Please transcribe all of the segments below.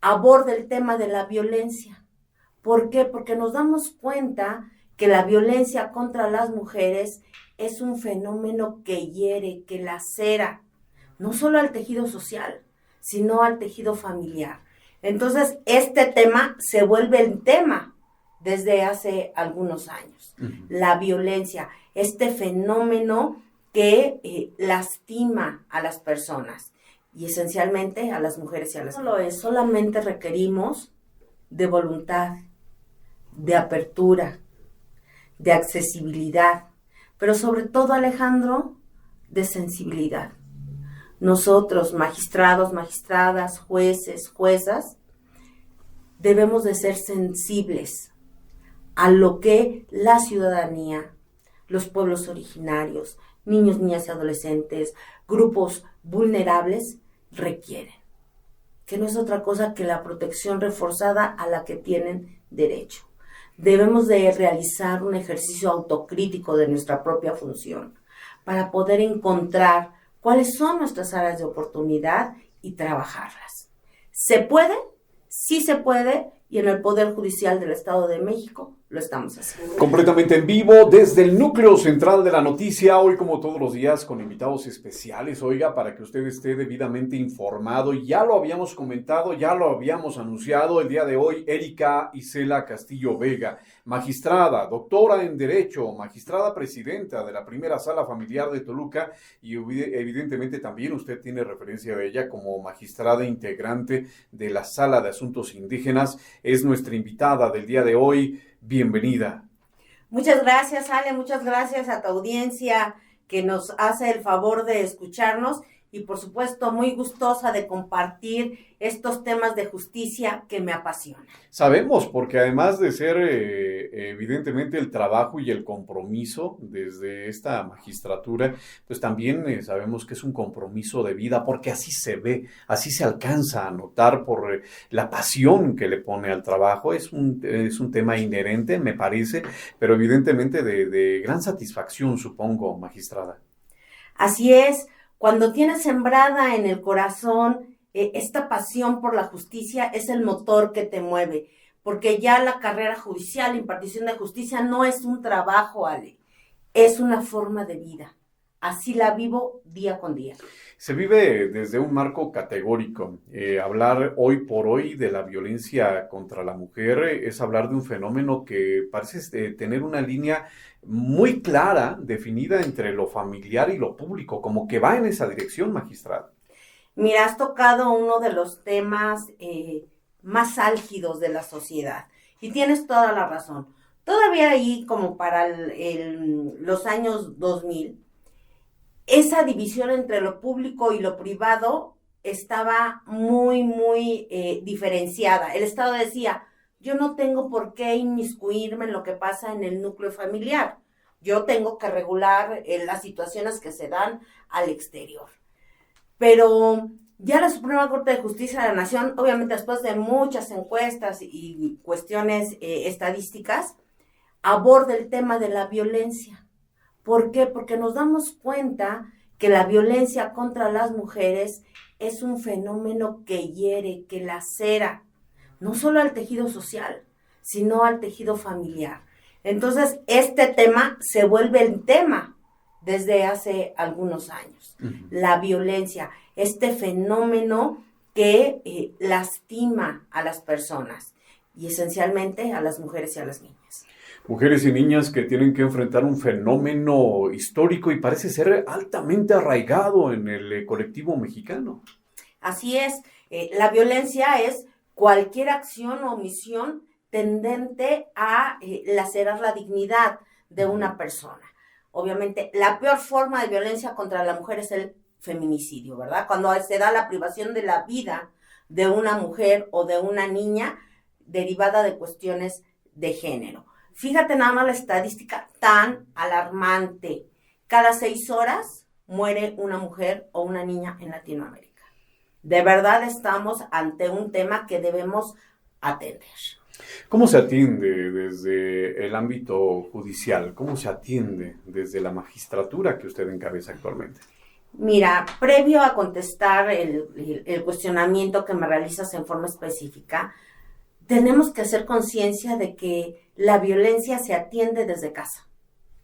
aborde el tema de la violencia. ¿Por qué? Porque nos damos cuenta que la violencia contra las mujeres es un fenómeno que hiere, que lacera, no solo al tejido social, sino al tejido familiar. Entonces, este tema se vuelve el tema desde hace algunos años. La violencia, este fenómeno que lastima a las personas y esencialmente a las mujeres y a las niñas. Solamente requerimos de voluntad, de apertura, de accesibilidad, pero sobre todo, Alejandro, de sensibilidad. Nosotros, magistrados, magistradas, jueces, juezas, debemos de ser sensibles a lo que la ciudadanía, los pueblos originarios, niños, niñas y adolescentes, grupos vulnerables requieren, que no es otra cosa que la protección reforzada a la que tienen derecho. Debemos de realizar un ejercicio autocrítico de nuestra propia función para poder encontrar cuáles son nuestras áreas de oportunidad y trabajarlas. ¿Se puede? Sí se puede, y en el Poder Judicial del Estado de México lo estamos haciendo. Completamente en vivo desde el núcleo central de la noticia, hoy como todos los días con invitados especiales, oiga, para que usted esté debidamente informado. Ya lo habíamos comentado, ya lo habíamos anunciado el día de hoy. Erika Isela Castillo Vega, magistrada, doctora en Derecho, magistrada presidenta de la Primera Sala Familiar de Toluca, y evidentemente también usted tiene referencia de ella como magistrada integrante de la Sala de Asuntos Indígenas. Es nuestra invitada del día de hoy. Bienvenida. Muchas gracias, Ale, muchas gracias a tu audiencia que nos hace el favor de escucharnos y por supuesto muy gustosa de compartir estos temas de justicia que me apasionan. Sabemos, porque además de ser evidentemente el trabajo y el compromiso desde esta magistratura, pues también sabemos que es un compromiso de vida, porque así se ve, así se alcanza a notar por la pasión que le pone al trabajo. Es un tema inherente, me parece, pero evidentemente de gran satisfacción, supongo, magistrada. Así es, cuando tienes sembrada en el corazón esta pasión por la justicia, es el motor que te mueve, porque ya la carrera judicial, la impartición de justicia no es un trabajo, Ale, es una forma de vida. Así la vivo día con día. Se vive desde un marco categórico. Hablar hoy por hoy de la violencia contra la mujer es hablar de un fenómeno que parece tener una línea muy clara, definida entre lo familiar y lo público, como que va en esa dirección, magistrada. Mira, has tocado uno de los temas más álgidos de la sociedad y tienes toda la razón. Todavía ahí, como para los años 2000, esa división entre lo público y lo privado estaba muy diferenciada. El Estado decía, yo no tengo por qué inmiscuirme en lo que pasa en el núcleo familiar. Yo tengo que regular las situaciones que se dan al exterior. Pero ya la Suprema Corte de Justicia de la Nación, obviamente después de muchas encuestas y cuestiones estadísticas, aborda el tema de la violencia. ¿Por qué? Porque nos damos cuenta que la violencia contra las mujeres es un fenómeno que hiere, que lacera, no solo al tejido social, sino al tejido familiar. Entonces, este tema se vuelve el tema desde hace algunos años. La violencia, este fenómeno que lastima a las personas y esencialmente a las mujeres y a las niñas. Mujeres y niñas que tienen que enfrentar un fenómeno histórico y parece ser altamente arraigado en el colectivo mexicano. Así es, la violencia es cualquier acción o omisión tendente a lacerar la dignidad de una persona. Obviamente, la peor forma de violencia contra la mujer es el feminicidio, ¿verdad? Cuando se da la privación de la vida de una mujer o de una niña derivada de cuestiones de género. Fíjate nada más la estadística tan alarmante. Cada 6 horas muere una mujer o una niña en Latinoamérica. De verdad estamos ante un tema que debemos atender. ¿Cómo se atiende desde el ámbito judicial? ¿Cómo se atiende desde la magistratura que usted encabeza actualmente? Mira, previo a contestar el cuestionamiento que me realizas en forma específica, tenemos que hacer conciencia de que la violencia se atiende desde casa.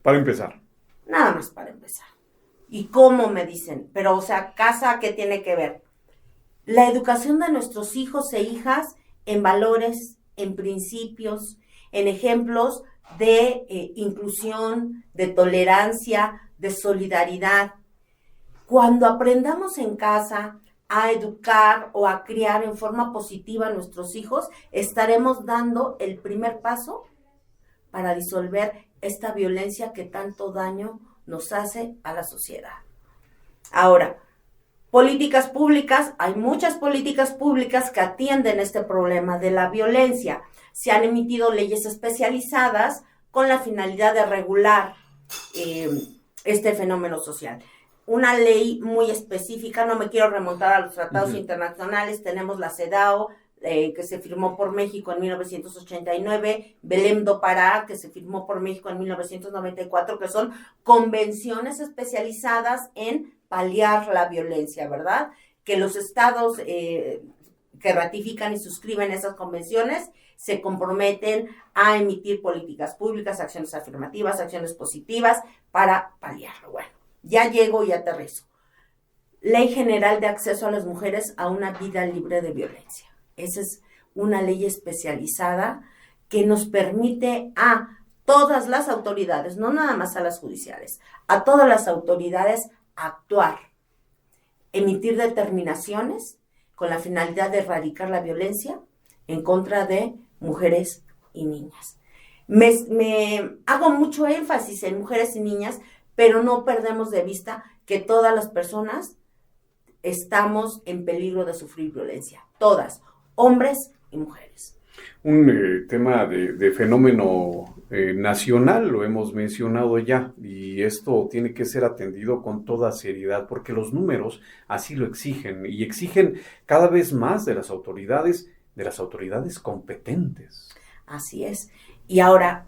Para empezar. Nada más para empezar. ¿Y cómo me dicen? Pero, o sea, casa, ¿qué tiene que ver? La educación de nuestros hijos e hijas en valores, en principios, en ejemplos de inclusión, de tolerancia, de solidaridad. Cuando aprendamos en casa a educar o a criar en forma positiva a nuestros hijos, estaremos dando el primer paso para disolver esta violencia que tanto daño nos hace a la sociedad. Ahora, políticas públicas, hay muchas políticas públicas que atienden este problema de la violencia. Se han emitido leyes especializadas con la finalidad de regular este fenómeno social. Una ley muy específica, no me quiero remontar a los tratados internacionales, tenemos la CEDAW, que se firmó por México en 1989, Belém do Pará, que se firmó por México en 1994, que son convenciones especializadas en paliar la violencia, ¿verdad? Que los estados que ratifican y suscriben esas convenciones se comprometen a emitir políticas públicas, acciones afirmativas, acciones positivas para paliarlo. Bueno, ya llego y aterrizo. Ley General de Acceso a las Mujeres a una Vida Libre de Violencia. Esa es una ley especializada que nos permite a todas las autoridades, no nada más a las judiciales, a todas las autoridades actuar, emitir determinaciones con la finalidad de erradicar la violencia en contra de mujeres y niñas. Me hago mucho énfasis en mujeres y niñas, pero no perdemos de vista que todas las personas estamos en peligro de sufrir violencia, todas, hombres y mujeres. Un tema de fenómeno nacional, lo hemos mencionado ya, y esto tiene que ser atendido con toda seriedad, porque los números así lo exigen, y exigen cada vez más de las autoridades competentes. Así es. Y ahora,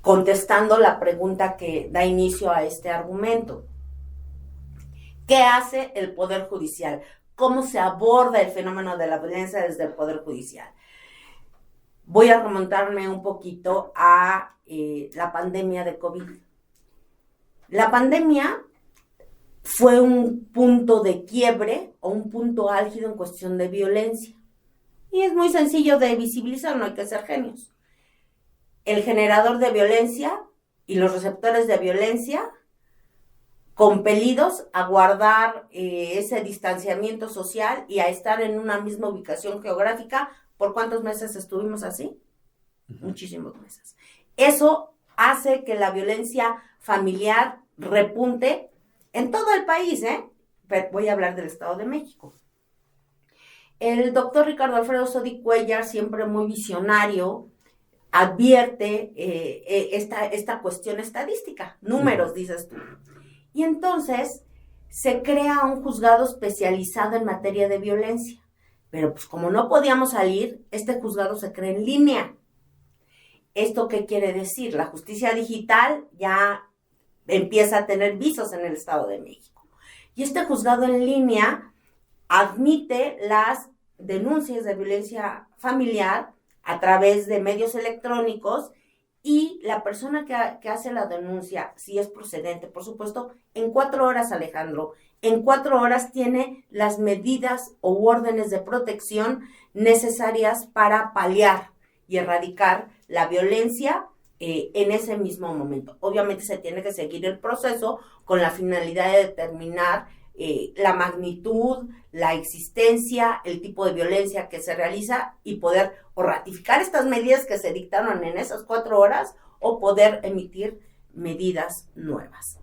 contestando la pregunta que da inicio a este argumento, ¿qué hace el Poder Judicial? ¿Cómo se aborda el fenómeno de la violencia desde el Poder Judicial? Voy a remontarme un poquito a la pandemia de COVID. La pandemia fue un punto de quiebre o un punto álgido en cuestión de violencia. Y es muy sencillo de visibilizar, no hay que ser genios. El generador de violencia y los receptores de violencia compelidos a guardar ese distanciamiento social y a estar en una misma ubicación geográfica. ¿Por cuántos meses estuvimos así? Muchísimos meses. Eso hace que la violencia familiar repunte en todo el país, Pero voy a hablar del Estado de México. El doctor Ricardo Alfredo Sodi Cuéllar, siempre muy visionario, advierte esta cuestión estadística, números, dices tú. Y entonces se crea un juzgado especializado en materia de violencia. Pero pues como no podíamos salir, este juzgado se crea en línea. ¿Esto qué quiere decir? La justicia digital ya empieza a tener visos en el Estado de México. Y este juzgado en línea admite las denuncias de violencia familiar a través de medios electrónicos y la persona que hace la denuncia, si es procedente, por supuesto, en 4 horas, Alejandro, en 4 horas tiene las medidas u órdenes de protección necesarias para paliar y erradicar la violencia en ese mismo momento. Obviamente se tiene que seguir el proceso con la finalidad de determinar la magnitud, la existencia, el tipo de violencia que se realiza y poder o ratificar estas medidas que se dictaron en esas 4 horas o poder emitir medidas nuevas.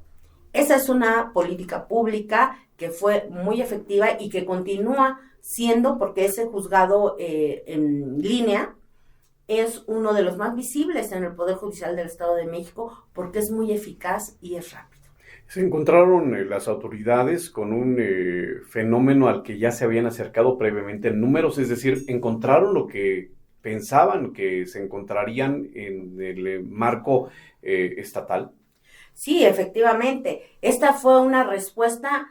Esa es una política pública que fue muy efectiva y que continúa siendo, porque ese juzgado en línea es uno de los más visibles en el Poder Judicial del Estado de México porque es muy eficaz y es rápido. Se encontraron las autoridades con un fenómeno al que ya se habían acercado previamente en números, es decir, encontraron lo que pensaban que se encontrarían en el marco estatal. Sí, efectivamente. Esta fue una respuesta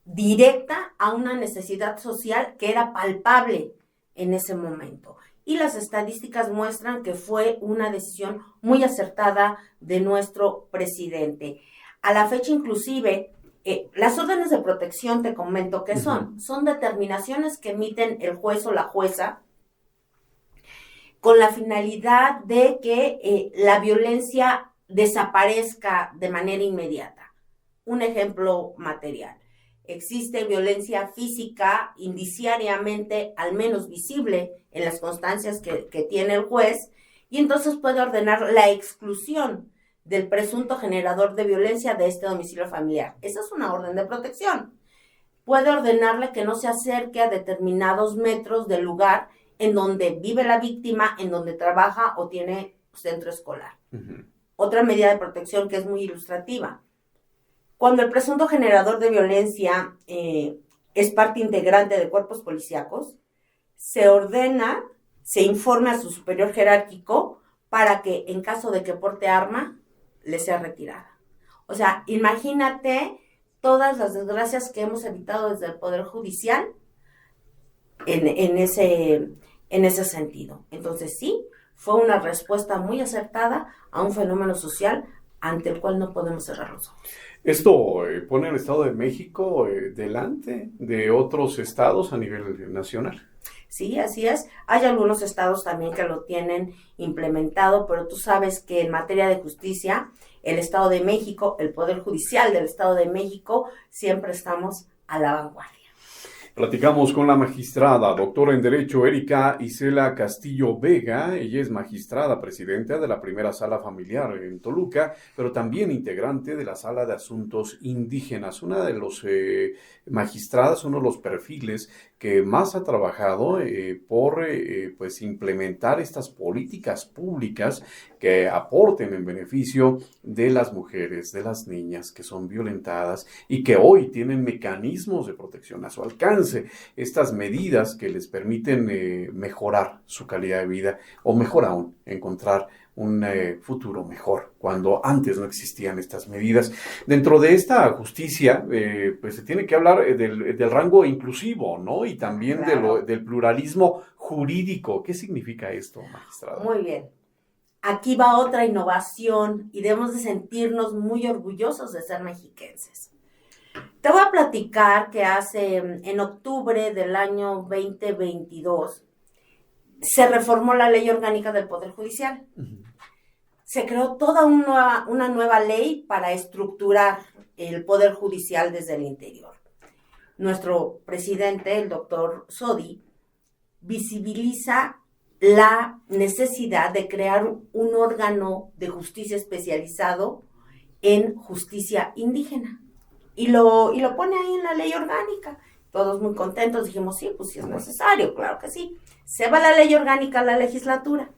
directa a una necesidad social que era palpable en ese momento. Y las estadísticas muestran que fue una decisión muy acertada de nuestro presidente. A la fecha, inclusive, las órdenes de protección, te comento que son determinaciones que emiten el juez o la jueza con la finalidad de que la violencia desaparezca de manera inmediata. Un ejemplo material. Existe violencia física indiciariamente, al menos visible, en las constancias que tiene el juez, y entonces puede ordenar la exclusión del presunto generador de violencia de este domicilio familiar. Esa es una orden de protección. Puede ordenarle que no se acerque a determinados metros del lugar en donde vive la víctima, en donde trabaja o tiene centro escolar. Otra medida de protección que es muy ilustrativa. Cuando el presunto generador de violencia es parte integrante de cuerpos policíacos, se ordena, se informa a su superior jerárquico para que en caso de que porte arma, le sea retirada. O sea, imagínate todas las desgracias que hemos evitado desde el Poder Judicial en ese sentido. Entonces sí, fue una respuesta muy acertada a un fenómeno social ante el cual no podemos cerrar los ojos. Esto pone al Estado de México delante de otros estados a nivel nacional. Sí, así es. Hay algunos estados también que lo tienen implementado, pero tú sabes que en materia de justicia, el Estado de México, el Poder Judicial del Estado de México, siempre estamos a la vanguardia. Platicamos con la magistrada, doctora en Derecho, Erika Isela Castillo Vega. Ella es magistrada, presidenta de la primera sala familiar en Toluca, pero también integrante de la sala de asuntos indígenas. Una de los magistradas, uno de los perfiles que más ha trabajado por pues implementar estas políticas públicas que aporten en beneficio de las mujeres, de las niñas que son violentadas y que hoy tienen mecanismos de protección a su alcance. Estas medidas que les permiten mejorar su calidad de vida o mejor aún, encontrar un futuro mejor, cuando antes no existían estas medidas. Dentro de esta justicia, pues se tiene que hablar del rango inclusivo, ¿no? Y también claro, del pluralismo jurídico. ¿Qué significa esto, magistrada? Muy bien. Aquí va otra innovación y debemos de sentirnos muy orgullosos de ser mexiquenses. Te voy a platicar que en octubre del año 2022 se reformó la Ley Orgánica del Poder Judicial. Se creó toda una nueva ley para estructurar el Poder Judicial desde el interior. Nuestro presidente, el doctor Sodi, visibiliza la necesidad de crear un órgano de justicia especializado en justicia indígena. Y lo pone ahí en la ley orgánica. Todos muy contentos, dijimos, sí, pues sí es necesario, claro que sí. Se va la ley orgánica a la legislatura.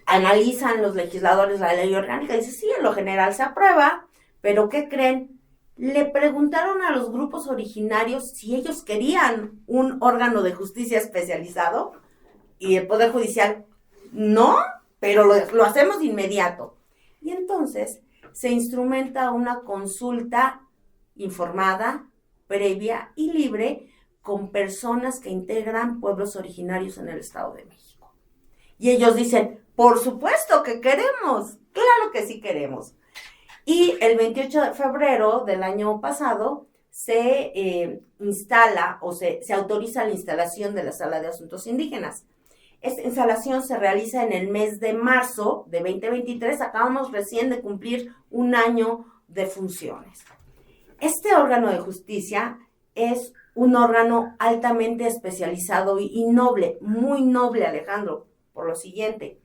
Analizan los legisladores la ley orgánica y dicen, sí, en lo general se aprueba, pero ¿qué creen? Le preguntaron a los grupos originarios si ellos querían un órgano de justicia especializado y el Poder Judicial, no, pero lo hacemos de inmediato. Y entonces se instrumenta una consulta informada, previa y libre con personas que integran pueblos originarios en el Estado de México. Y ellos dicen, por supuesto que queremos, claro que sí queremos. Y el 28 de febrero del año pasado se instala o se autoriza la instalación de la Sala de Asuntos Indígenas. Esta instalación se realiza en el mes de marzo de 2023. Acabamos recién de cumplir un año de funciones. Este órgano de justicia es un órgano altamente especializado y noble, muy noble, Alejandro, por lo siguiente.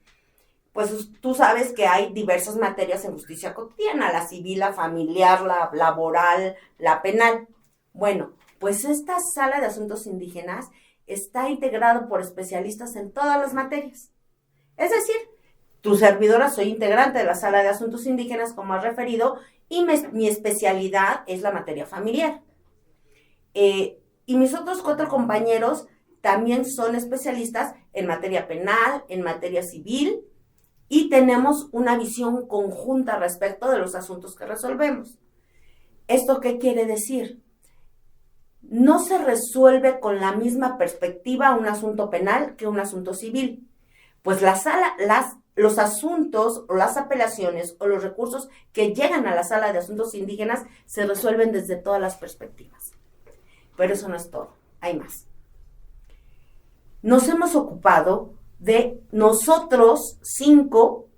Pues tú sabes que hay diversas materias en justicia cotidiana, la civil, la familiar, la laboral, la penal. Bueno, pues esta Sala de Asuntos Indígenas está integrado por especialistas en todas las materias. Es decir, tu servidora soy integrante de la Sala de Asuntos Indígenas, como has referido, y mi especialidad es la materia familiar. Y mis otros 4 compañeros también son especialistas en materia penal, en materia civil, y tenemos una visión conjunta respecto de los asuntos que resolvemos. ¿Esto qué quiere decir? no se resuelve con la misma perspectiva un asunto penal que un asunto civil. Pues los asuntos o las apelaciones o los recursos que llegan a la sala de asuntos indígenas se resuelven desde todas las perspectivas. Pero eso no es todo, hay más. Nos hemos ocupado de nosotros 5,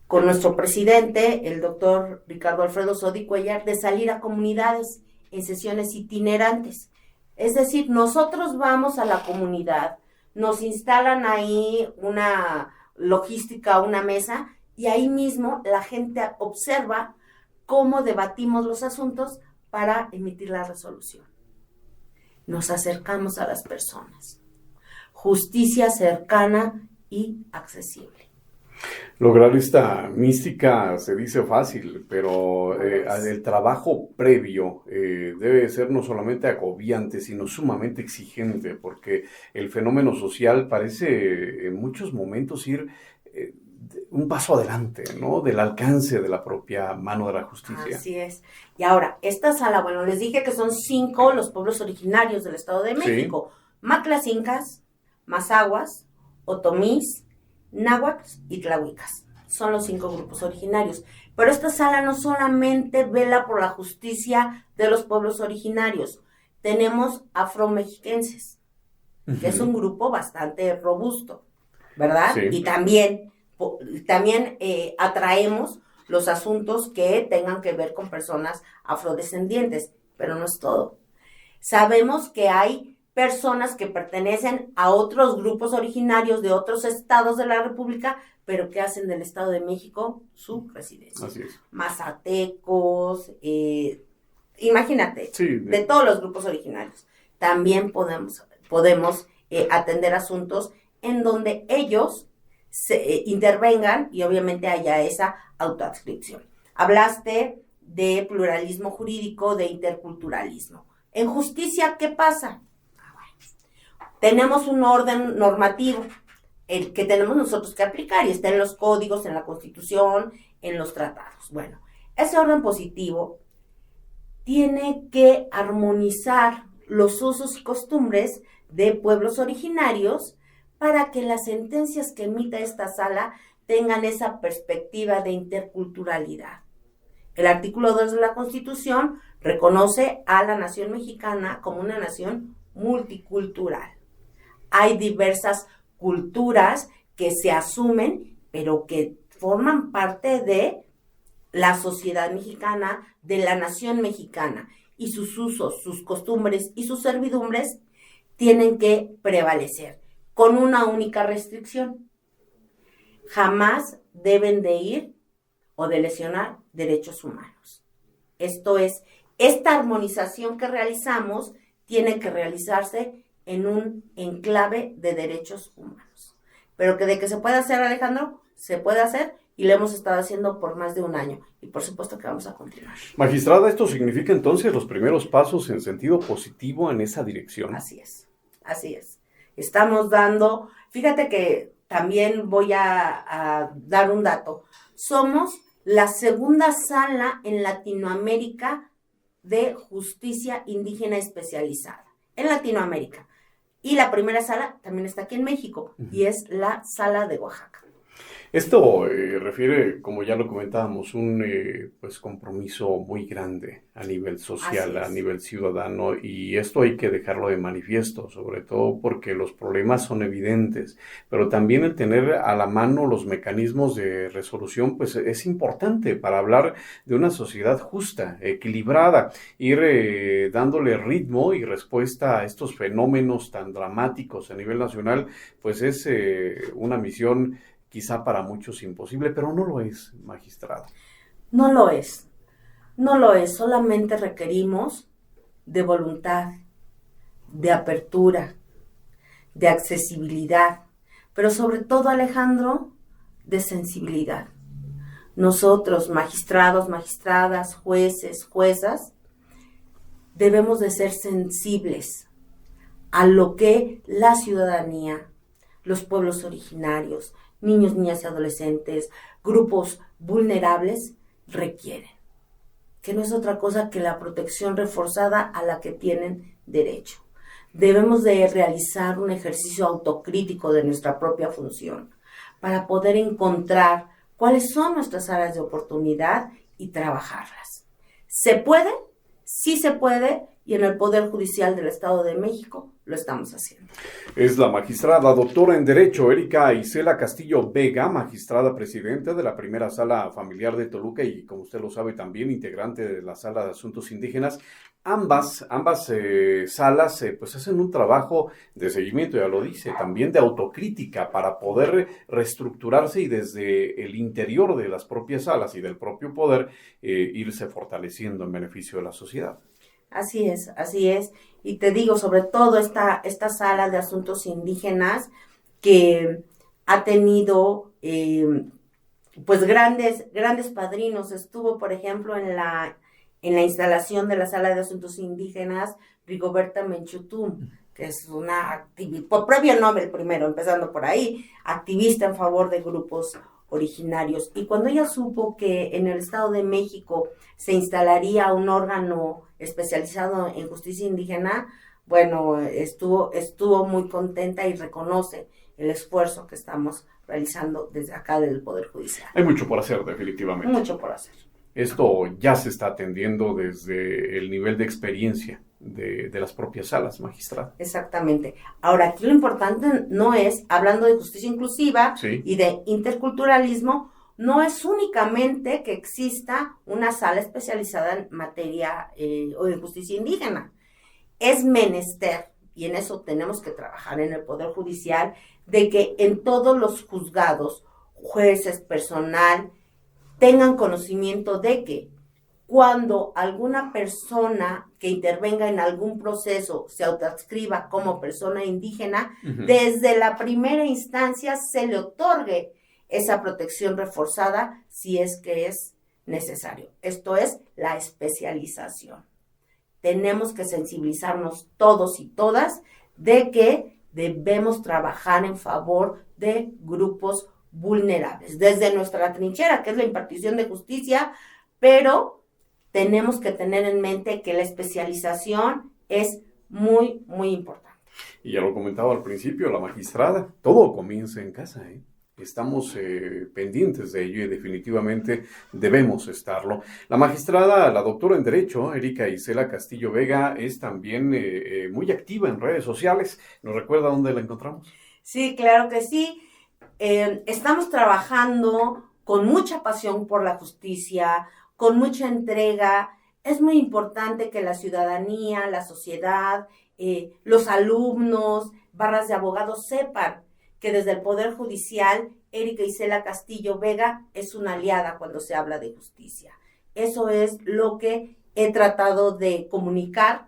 con nuestro presidente, el doctor Ricardo Alfredo Sodi Cuellar, de salir a comunidades en sesiones itinerantes. Es decir, nosotros vamos a la comunidad, nos instalan ahí una logística, una mesa, y ahí mismo la gente observa cómo debatimos los asuntos para emitir la resolución. Nos acercamos a las personas. Justicia cercana y accesible. Lograr esta mística se dice fácil, pero el trabajo previo debe ser no solamente agobiante, sino sumamente exigente, porque el fenómeno social parece en muchos momentos ir un paso adelante, ¿no? Del alcance de la propia mano de la justicia. Así es. Y ahora, esta sala, bueno, les dije que son 5 los pueblos originarios del Estado de México. Sí. Maclacincas, Mazahuas, Otomís, Náhuatl y Tlahuicas. Son los 5 grupos originarios. Pero esta sala no solamente vela por la justicia de los pueblos originarios. Tenemos afromexiquenses, que es un grupo bastante robusto, ¿verdad? Sí. Y también atraemos los asuntos que tengan que ver con personas afrodescendientes, pero no es todo. Sabemos que hay personas que pertenecen a otros grupos originarios de otros estados de la República, pero que hacen del Estado de México su residencia. Así es. Mazatecos, imagínate, sí, de todos los grupos originarios. También podemos atender asuntos en donde ellos se intervengan y obviamente haya esa autoadscripción. Hablaste de pluralismo jurídico, de interculturalismo. En justicia, ¿qué pasa? Tenemos un orden normativo, el que tenemos nosotros que aplicar, y está en los códigos, en la Constitución, en los tratados. Bueno, ese orden positivo tiene que armonizar los usos y costumbres de pueblos originarios para que las sentencias que emita esta sala tengan esa perspectiva de interculturalidad. El artículo 2 de la Constitución reconoce a la nación mexicana como una nación multicultural. Hay diversas culturas que se asumen, pero que forman parte de la sociedad mexicana, de la nación mexicana, y sus usos, sus costumbres y sus servidumbres tienen que prevalecer, con una única restricción: jamás deben de ir o de lesionar derechos humanos. Esto es, esta armonización que realizamos tiene que realizarse en un enclave de derechos humanos. Pero que de que se puede hacer, Alejandro, se puede hacer, y lo hemos estado haciendo por más de un año. Y por supuesto que vamos a continuar. Magistrada, ¿esto significa entonces los primeros pasos en sentido positivo en esa dirección? Así es, así es. Estamos dando, fíjate que también voy a dar un dato. Somos la segunda sala en Latinoamérica de justicia indígena especializada. En Latinoamérica. Y la primera sala también está aquí en México, y es la sala de Oaxaca. Esto refiere, como ya lo comentábamos, un compromiso muy grande a nivel social, a nivel ciudadano, y esto hay que dejarlo de manifiesto, sobre todo porque los problemas son evidentes, pero también el tener a la mano los mecanismos de resolución pues es importante para hablar de una sociedad justa, equilibrada, ir dándole ritmo y respuesta a estos fenómenos tan dramáticos a nivel nacional, pues es una misión quizá para muchos imposible, pero no lo es, magistrado. No lo es, solamente requerimos de voluntad, de apertura, de accesibilidad, pero sobre todo, Alejandro, de sensibilidad. Nosotros, magistrados, magistradas, jueces, juezas, debemos de ser sensibles a lo que la ciudadanía, los pueblos originarios, niños, niñas y adolescentes, grupos vulnerables requieren. que no es otra cosa que la protección reforzada a la que tienen derecho. Debemos de realizar un ejercicio autocrítico de nuestra propia función para poder encontrar cuáles son nuestras áreas de oportunidad y trabajarlas. ¿Se puede? Sí se puede, y en el Poder Judicial del Estado de México lo estamos haciendo. Es la magistrada doctora en Derecho Erika Isela Castillo Vega, magistrada presidenta de la primera Sala Familiar de Toluca y, como usted lo sabe, también integrante de la Sala de Asuntos Indígenas. Ambas salas pues hacen un trabajo de seguimiento, ya lo dice, también de autocrítica para poder reestructurarse y desde el interior de las propias salas y del propio poder irse fortaleciendo en beneficio de la sociedad. Así es. Y te digo, sobre todo esta sala de asuntos indígenas que ha tenido pues grandes padrinos. Estuvo, por ejemplo, en la instalación de la sala de asuntos indígenas Rigoberta Menchutum, que es una activista, por premio Nobel primero, empezando por ahí, activista en favor de grupos originarios. Y cuando ella supo que en el Estado de México se instalaría un órgano especializado en justicia indígena, bueno, estuvo muy contenta y reconoce el esfuerzo que estamos realizando desde acá del Poder Judicial. Hay mucho por hacer, definitivamente. Mucho por hacer. Esto ya se está atendiendo desde el nivel de experiencia de las propias salas, magistrada. Exactamente. Ahora, aquí lo importante no es, hablando de justicia inclusiva y de interculturalismo, no es únicamente que exista una sala especializada en materia o en justicia indígena. Es menester, y en eso tenemos que trabajar en el Poder Judicial, de que en todos los juzgados, jueces, personal, tengan conocimiento de que cuando alguna persona que intervenga en algún proceso se autoadscriba como persona indígena, desde la primera instancia se le otorgue esa protección reforzada si es que es necesario. Esto es la especialización. Tenemos que sensibilizarnos todos y todas de que debemos trabajar en favor de grupos vulnerables, desde nuestra trinchera, que es la impartición de justicia, pero tenemos que tener en mente que la especialización es muy, muy importante. Y ya lo comentaba al principio la magistrada, todo comienza en casa, Estamos pendientes de ello y definitivamente debemos estarlo. La magistrada, la doctora en Derecho, Erika Isela Castillo Vega, es también muy activa en redes sociales. ¿Nos recuerda dónde la encontramos? Sí, claro que sí. Estamos trabajando con mucha pasión por la justicia, con mucha entrega. Es muy importante que la ciudadanía, la sociedad, los alumnos, barras de abogados sepan que desde el Poder Judicial, Erika Isela Castillo Vega es una aliada cuando se habla de justicia. Eso es lo que he tratado de comunicar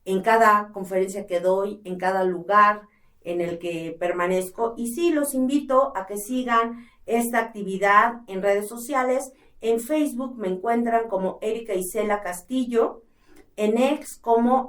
en cada conferencia que doy, en cada lugar en el que permanezco. Y sí, los invito a que sigan esta actividad en redes sociales. En Facebook me encuentran como Erika Isela Castillo, en X como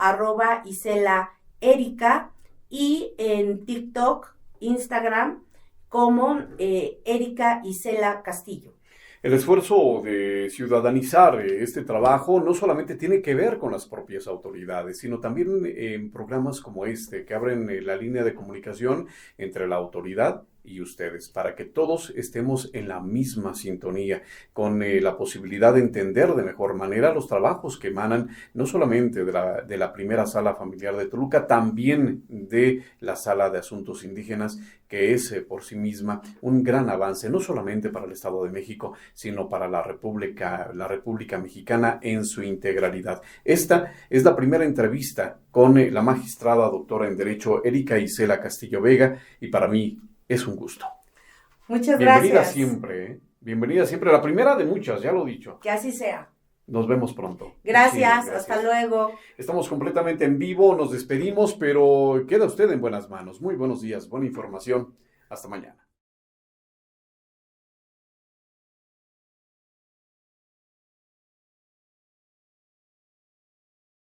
@IselaErica y en TikTok, Instagram como Erika Isela Castillo. El esfuerzo de ciudadanizar este trabajo no solamente tiene que ver con las propias autoridades, sino también en programas como este, que abren la línea de comunicación entre la autoridad y ustedes, para que todos estemos en la misma sintonía, con la posibilidad de entender de mejor manera los trabajos que emanan no solamente de la primera Sala Familiar de Toluca, también de la Sala de Asuntos Indígenas, que es por sí misma un gran avance, no solamente para el Estado de México, sino para la República Mexicana en su integralidad. Esta es la primera entrevista con la magistrada doctora en Derecho Erika Isela Castillo Vega, y para mí es un gusto. Muchas Bienvenida gracias. Siempre, Bienvenida siempre. La primera de muchas, ya lo he dicho. Que así sea. Nos vemos pronto. Gracias, hasta luego. Estamos completamente en vivo, nos despedimos, pero queda usted en buenas manos. Muy buenos días, buena información. Hasta mañana.